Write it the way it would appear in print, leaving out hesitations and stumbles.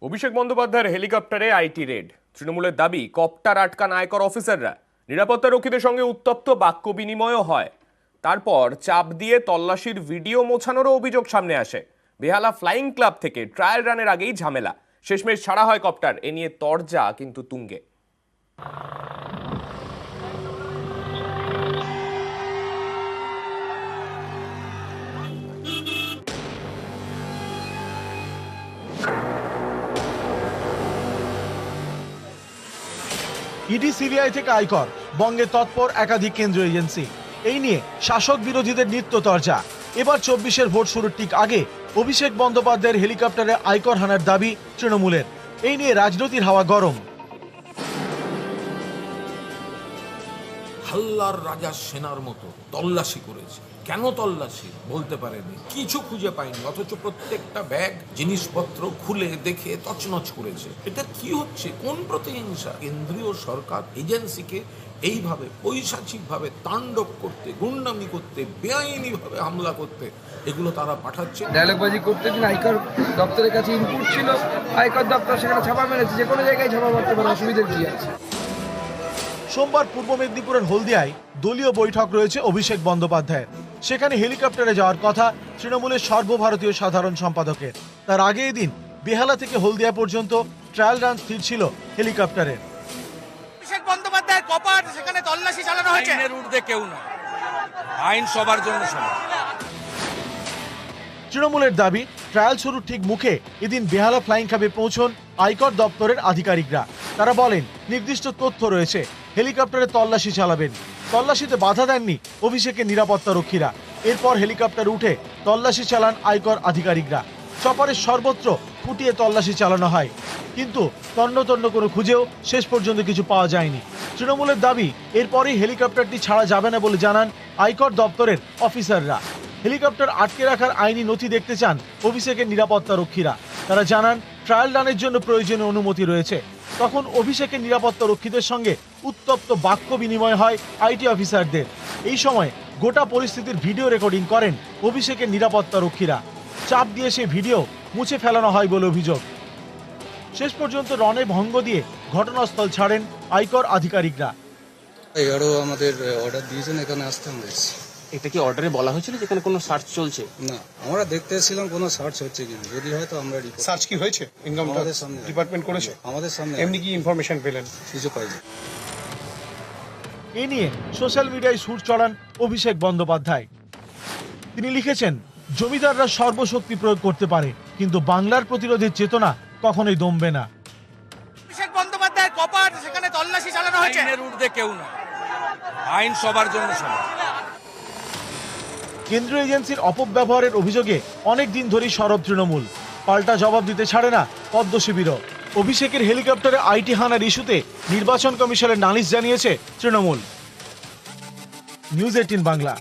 অভিষেক বন্দ্যোপাধ্যায়ের হেলিকপ্টারে IT red. তৃণমূলের দাবি কপ্টার আটকান আয়কর অফিসাররা। নিরাপত্তা রক্ষীদের সঙ্গে উত্তপ্ত বাক্য বিনিময়ও হয়। তারপর চাপ দিয়ে তল্লাশির ভিডিও মোছানোরও অভিযোগ সামনে আসে। বেহালা ফ্লাইং ক্লাব থেকে ট্রায়াল রানের আগেই ঝামেলা, শেষমেশ ছাড়া হয় কপ্টার। এ নিয়ে তরজা কিন্তু তুঙ্গে। ইডি সিবিআই থেকে আয়কর, বঙ্গে তৎপর একাধিক কেন্দ্রীয় এজেন্সি। এই নিয়ে শাসক বিরোধীদের নিত্য তরজা। এবার 24-এর ভোট শুরুর ঠিক আগে অভিষেক বন্দ্যোপাধ্যায়ের হেলিকপ্টারে আয়কর হানার দাবি তৃণমূলের। এই নিয়ে রাজনীতির হাওয়া গরম। হাল্লার রাজা সেনার মতো তল্লাশি করেছে। কেন তল্লাশি বলতে পারেনি, কিছু খুঁজে পায়নি, অথচ প্রত্যেকটা ব্যাগ জিনিসপত্র খুলে দেখে তছনছ করেছে। এটা কি হচ্ছে? কোন প্রতিহিংসা? কেন্দ্রীয় সরকার এজেন্সিকে এইভাবে পৈশাচিকভাবে তাণ্ডব করতে, গুন্ডামি করতে, বেআইনিভাবে হামলা করতে এগুলো তারা পাঠাচ্ছে। ডায়লগবাজি করতে দিন আয়কর দপ্তরের কাছে ইনপুট ছিল, আয়কর দপ্তর সেখানে ছাপা মেরেছে। যে কোনো জায়গায় ছাপা মারতে পারে, অসুবিধার কি আছে? সোমবার পূর্ব মেদিনীপুরের হলদিয়ায় দলীয় বৈঠক রয়েছে অভিষেক বন্দ্যোপাধ্যায়ের। সেখানে হেলিকপ্টারে যাওয়ার কথা তৃণমূলের সর্বভারতীয় সাধারণ সম্পাদকের। তার আগে এদিন বেহালা থেকে হলদিয়া পর্যন্ত ট্রায়াল রান স্থির ছিল হেলিকপ্টারের। অভিষেক বন্দ্যোপাধ্যায়ের কপাট, সেখানে তল্লাশি চালানো হয়েছে। আইনের ঊর্ধ্বে কেউ না, আইন সবার জন্য সমান। তৃণমূলের দাবি, ট্রায়াল শুরুর ঠিক মুখে এদিন বেহালা ফ্লাইং ক্লাবে পৌঁছন আয়কর দপ্তরের আধিকারিকরা। তারা বলেন নির্দিষ্ট তথ্য রয়েছে, হেলিকপ্টারে তল্লাশি চালাবেন। তল্লাশিতে বাধা দেননি অভিষেকের নিরাপত্তা রক্ষীরা। এরপর হেলিকপ্টার উঠে তল্লাশি চালান আয়কর আধিকারিকরা। চপারের সর্বত্র ফুটিয়ে তল্লাশি চালানো হয়, কিন্তু তন্ন করে খুঁজেও শেষ পর্যন্ত কিছু পাওয়া যায়নি। তৃণমূলের দাবি, এরপরই হেলিকপ্টারটি ছাড়া যাবে না বলে জানান আয়কর দপ্তরের অফিসাররা। হেলিকপ্টার আটকে রাখার আইনি নথি দেখতে চান অভিষেকের নিরাপত্তা রক্ষীরা। তারা জানান ট্রায়াল রানের জন্য প্রয়োজনীয় অনুমতি রয়েছে। তখন অভিষেকের নিরাপত্তা রক্ষীদের সঙ্গে উত্তপ্ত বাক্য বিনিময় হয় আইটি অফিসারদের। এই সময় গোটা পরিস্থিতির ভিডিও রেকর্ডিং করেন অভিষেকের নিরাপত্তা রক্ষীরা। চাপ দিয়ে সেই ভিডিও মুছে ফেলানো হয় বলে অভিযোগ। শেষ পর্যন্ত রনে ভঙ্গ দিয়ে ঘটনাস্থল ছাড়েন আয়কর আধিকারিকরা। এরও আমাদের অর্ডার দিয়েছেন, এখানে আসতে আমরা এসেছি। এটা কি অর্ডারে বলা হয়েছিল যেখানে কোনো সার্চ চলছে? না, আমরা দেখতে এসেছিলাম কোনো সার্চ হচ্ছে কিনা, যদি হয় তো আমরা রিপোর্ট। সার্চ কি হয়েছে? ইনকাম আমাদের সামনে ডিপার্টমেন্ট করেছে, আমাদের সামনে। এমনি কি ইনফরমেশন পেলেন? কিছু পাইনি। এ নিয়ে সোশ্যাল মিডিয়ায় সুর চড়ান অভিষেক বন্দ্যোপাধ্যায়। তিনি লিখেছেন, জমিদাররা সর্বশক্তি প্রয়োগ করতে পারে, কিন্তু বাংলার প্রতিরোধের চেতনা কখনোই দমবে না। অভিষেক বন্দ্যোপাধ্যায়ের কপাট, সেখানে তল্লাশি চালানো হয়েছে। আইনের ঊর্ধ্বে কেউ না, আইন সবার জন্য সমান। কেন্দ্রীয় এজেন্সির অপব্যবহারের অভিযোগে অনেক দিন ধরেই সরব তৃণমূল। পাল্টা জবাব দিতে ছাড়ে না পদ্ম শিবিরও। অভিষেকের হেলিকপ্টারে আইটি হানার ইস্যুতে নির্বাচন কমিশনের নালিশ জানিয়েছে তৃণমূল। নিউজ 18 বাংলা।